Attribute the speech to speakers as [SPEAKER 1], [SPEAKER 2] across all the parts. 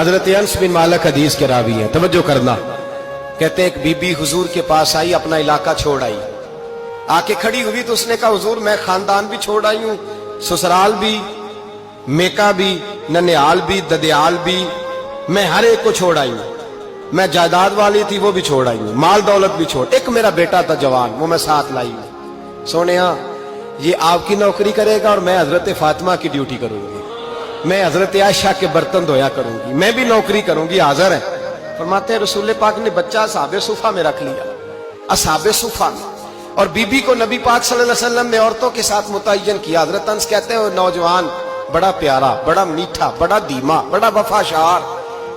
[SPEAKER 1] हजरत अनस बिन मालिक हदीस के रावी हैं, तवज्जो करना। कहते हैं एक बीबी हुजूर के पास आई, अपना इलाका छोड़ आई, आके खड़ी हुई तो उसने कहा हुजूर मैं खानदान भी छोड़ आई हूं, ससुराल भी, मेका भी, ननिहाल भी, ददियाल भी, मैं हर एक को छोड़ आई हूं। मैं जायदाद वाली थी वो भी छोड़ आई हूं, माल दौलत भी छोड़, एक मेरा बेटा था जवान वो मैं साथ लाई हूं। सोनिया ये आपकी नौकरी करेगा और मैं हजरत फातिमा की ड्यूटी करूंगी, मैं हजरत आयशा के बर्तन धोया करूंगी, मैं भी नौकरी करूंगी। हाजिर है। फरमाते हैं रसूल पाक ने बच्चा असहाबे सुफा में रख लिया, असहाबे सुफा में, और बीबी को नबी पाक सल्लल्लाहु अलैहि वसल्लम ने औरतों के साथ मुतय्यन किया। हजरत अनस कहते हैं वो नौजवान बड़ा प्यारा, बड़ा मीठा, बड़ा धीमा, बड़ा वफाशार,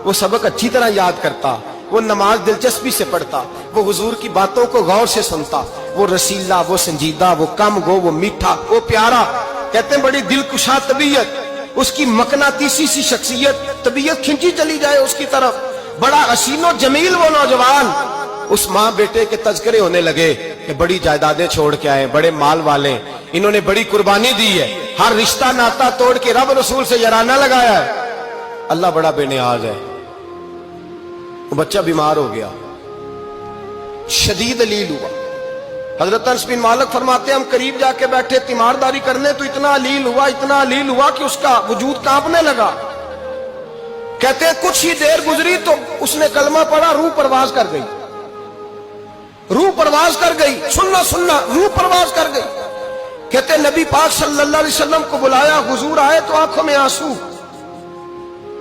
[SPEAKER 1] वो सबक अच्छी तरह याद करता, वो नमाज दिलचस्पी से पढ़ता, वो हुजूर की बातों को गौर से सुनता, वो रसीला, वो संजीदा, वो कम गो, वो मीठा, वो प्यारा। कहते हैं बड़ी दिलकुशा तबीयत, उसकी मकनातीसी सी शख्सियत, तबीयत खिंची चली जाए उसकी तरफ, बड़ा हसीनो जमील वो नौजवान। उस माँ बेटे के तज़किरे होने लगे कि बड़ी जायदादें छोड़ के आए, बड़े माल वाले, इन्होंने बड़ी कुर्बानी दी है, हर रिश्ता नाता तोड़ के रब रसूल से याराना लगाया है, अल्लाह बड़ा बेनियाज है। वो बच्चा बीमार हो गया, शदीद अलील हुआ। हजरत अनस बिन मालिक फरमाते हैं हम करीब जाके बैठे तीमारदारी करने तो इतना अलील हुआ, इतना अलील हुआ कि उसका वजूद कांपने लगा। कहते हैं कुछ ही देर गुजरी तो उसने कलमा पढ़ा, रूह परवाज कर गई, रूह परवाज कर गई, सुनना सुनना, रूह परवाज कर गई। कहते नबी पाक सल्लल्लाहु अलैहि वसल्लम को बुलाया, हुजूर आए तो आंखों में आंसू।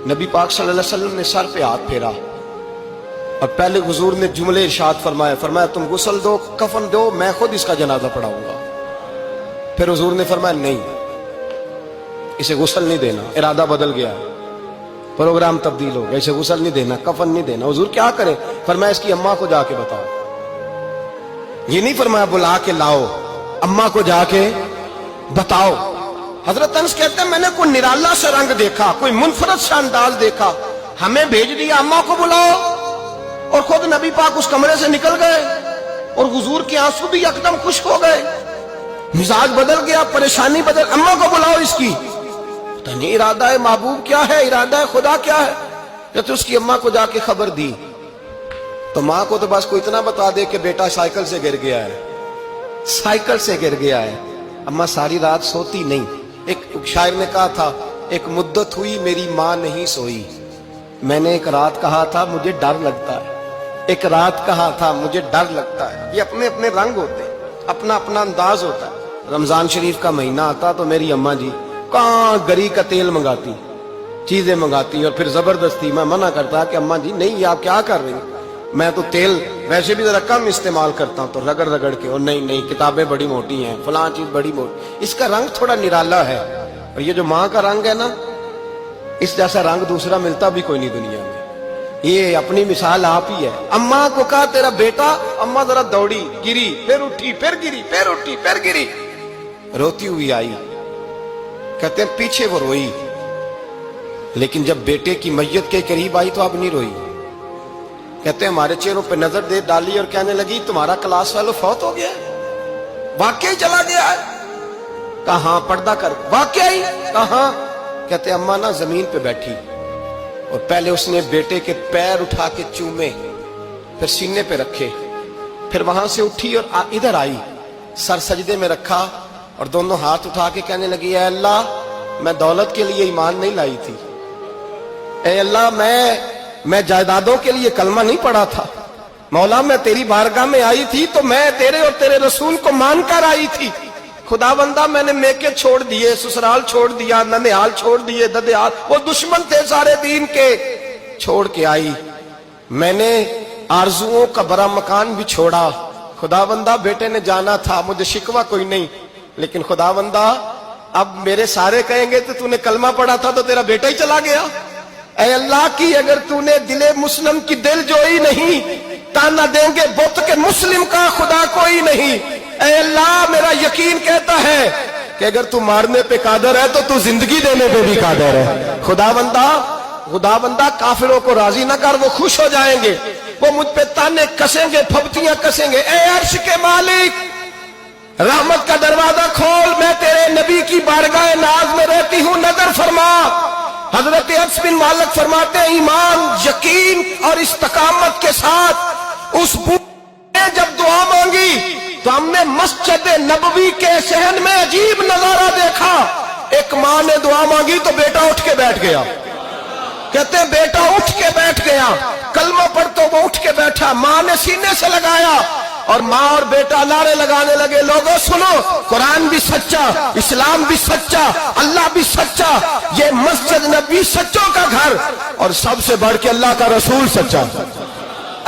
[SPEAKER 1] नबी पाक सल्लल्लाहु अलैहि वसल्लम ने सर पे हाथ फेरा और पहले हुजूर ने जुमले इरशाद फरमाया, फरमाया तुम गुस्ल दो, कफन दो, मैं खुद इसका जनाजा पढ़ाऊंगा। फिर हुजूर ने फरमाया नहीं, इसे गुस्ल नहीं देना, इरादा बदल गया, प्रोग्राम तब्दील हो गया, इसे गुस्ल नहीं देना, कफन नहीं देना। हुजूर क्या करें? फरमाया इसकी अम्मा को जाके बताओ। ये नहीं फरमाया बुला के लाओ, अम्मा को जाके बताओ। हजरत अनस कहते हैं मैंने कोई निराला सा रंग देखा, कोई मुनफरद सा अंदाज देखा, हमें भेज दिया अम्मा को बुलाओ, और खुद नबी पाक उस कमरे से निकल गए और हुजूर के आंसू भी एकदम खुश्क हो गए, मिजाज बदल गया, परेशानी बदल, अम्मा को बुलाओ इसकी। पता नहीं इरादा है महबूब क्या है, इरादा है खुदा क्या है। जब तो उसकी अम्मा को जाके खबर दी तो माँ को तो बस को इतना बता दे कि बेटा साइकिल से गिर गया है, साइकिल से गिर गया है। अम्मा सारी रात सोती नहीं। एक शायर ने कहा था, एक मुद्दत हुई मेरी माँ नहीं सोई, मैंने एक रात कहा था मुझे डर लगता है, एक रात कहा था मुझे डर लगता है। ये अपने अपने रंग होते हैं, अपना अपना अंदाज होता है। रमजान शरीफ का महीना आता तो मेरी अम्मा जी कहाँ गरी का तेल मंगाती, चीजें मंगाती, और फिर जबरदस्ती मैं मना करता कि अम्मा जी नहीं, आप क्या कर रही हैं, मैं तो तेल वैसे भी जरा कम इस्तेमाल करता हूँ, तो रगड़ रगड़ के, और नहीं नहीं किताबें बड़ी मोटी हैं, फलां चीज बड़ी मोटी, इसका रंग थोड़ा निराला है। और ये जो माँ का रंग है ना, इस जैसा रंग दूसरा मिलता भी कोई नहीं दुनिया में। ये अपनी मिसाल आप ही है। अम्मा को कहा तेरा बेटा, अम्मा जरा दौड़ी, गिरी, फिर उठी, फिर गिरी, फिर उठी, फिर गिरी, रोती हुई आई। कहते हैं पीछे वो रोई, लेकिन जब बेटे की मैयत के करीब आई तो अब नहीं रोई। कहते हैं हमारे चेहरों पे नजर दे डाली और कहने लगी तुम्हारा क्लास फेलो फौत हो गया, वाकई चला गया है। कहां? पर्दा कर, वाकई कहां? कहते अम्मा ना जमीन पे बैठी और पहले उसने बेटे के पैर उठा के चूमे, फिर सीने पे रखे, फिर वहां से उठी और इधर आई, सर सजदे में रखा और दोनों हाथ उठा के कहने लगी ऐ अल्लाह मैं दौलत के लिए ईमान नहीं लाई थी, ऐ अल्लाह मैं जायदादों के लिए कलमा नहीं पढ़ा था, मौला मैं तेरी बारगाह में आई थी तो मैं तेरे और तेरे रसूल को मानकर आई थी। खुदाबंदा मैंने मेके छोड़ दिए, ससुराल छोड़ दिया, ननिहाल छोड़ दिए, ददियाल, वो दुश्मन थे सारे दीन के, छोड़ के आई। मैंने आरजुओं का बड़ा मकान भी छोड़ा। खुदाबंदा बेटे ने जाना था, मुझे शिकवा कोई नहीं, लेकिन खुदाबंदा अब मेरे सारे कहेंगे तो तूने कलमा पढ़ा था तो तेरा बेटा ही चला गया। ऐ अल्लाह की अगर तूने दिले मुस्लिम की दिल जोई नहीं, ताना देंगे बुत के मुस्लिम का खुदा कोई नहीं। ऐ अल्लाह मेरा यकीन कहता है कि अगर तू मारने पे कादर है तो तू जिंदगी देने पे भी कादर है। खुदाबंदा काफिरों को राजी ना कर, वो खुश हो जाएंगे, वो मुझ पे ताने कसेंगे, फबतियां कसेंगे। ऐ अर्श के मालिक रहमत का दरवाजा खोल, मैं तेरे नबी की बारगाह नाज में रहती हूँ, नजर फरमा। حضرت انس بن مالک فرماتے ہیں ایمان، یقین اور استقامت کے ساتھ اس بوڑھے نے جب دعا مانگی تو ہم نے مسجد نبوی کے صحن میں عجیب نظارہ دیکھا. ایک ماں نے دعا مانگی تو بیٹا اٹھ کے بیٹھ گیا. کہتے ہیں بیٹا اٹھ کے بیٹھ گیا، کلمہ پڑھ تو وہ اٹھ کے بیٹھا، ماں نے سینے سے لگایا اور ماں اور بیٹا نعرے لگانے لگے، لوگوں سنو، قرآن بھی سچا، اسلام بھی سچا، اللہ بھی سچا، یہ مسجد نبی سچوں کا گھر، اور سب سے بڑھ کے اللہ کا رسول سچا.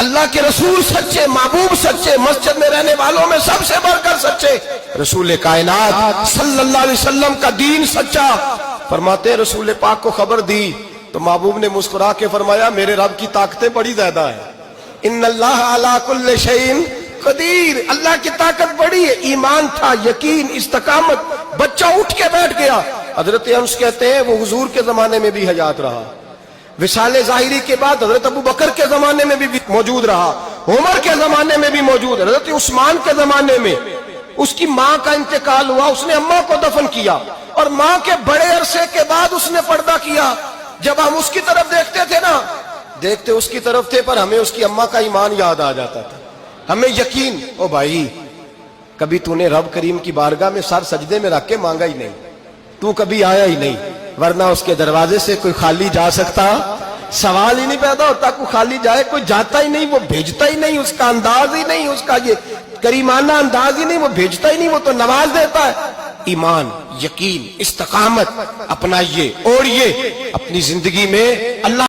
[SPEAKER 1] اللہ کے رسول سچے، محبوب سچے، مسجد میں رہنے والوں میں سب سے بڑھ کر سچے، رسول کائنات صلی اللہ علیہ وسلم کا دین سچا. فرماتے رسول پاک کو خبر دی تو محبوب نے مسکرا کے فرمایا میرے رب کی طاقتیں بڑی زیادہ ہیں. ان اللہ علی کل شیء قدیر، اللہ کی طاقت بڑی ہے. ایمان تھا، یقین، استقامت. بچہ اٹھ کے بیٹھ گیا. حضرت انس کہتے ہیں وہ حضور کے زمانے میں بھی حیات رہا، وصال ظاہری کے بعد حضرت ابو بکر کے زمانے میں بھی موجود رہا، عمر کے زمانے میں بھی موجود، حضرت عثمان کے زمانے میں. اس کی ماں کا انتقال ہوا، اس نے اماں کو دفن کیا، اور ماں کے بڑے عرصے کے بعد اس نے پردہ کیا. جب ہم اس کی طرف دیکھتے تھے نا، دیکھتے اس کی طرف تھے، پر ہمیں اس کی اماں کا ایمان یاد آ جاتا تھا، ہمیں یقین. او بھائی، کبھی تو نے رب کریم کی بارگاہ میں سر سجدے میں رکھ کے مانگا ہی نہیں، تو کبھی آیا ہی نہیں، ورنہ اس کے دروازے سے کوئی خالی جا سکتا؟ سوال ہی نہیں پیدا ہوتا کوئی خالی جائے. کوئی جاتا ہی نہیں، وہ بھیجتا ہی نہیں، اس کا انداز ہی نہیں، اس کا یہ کریمانہ انداز ہی نہیں، وہ بھیجتا ہی نہیں، وہ تو نواز دیتا ہے. ایمان، یقین، استقامت اپنائیے، اوڑھیے اپنی زندگی میں. اللہ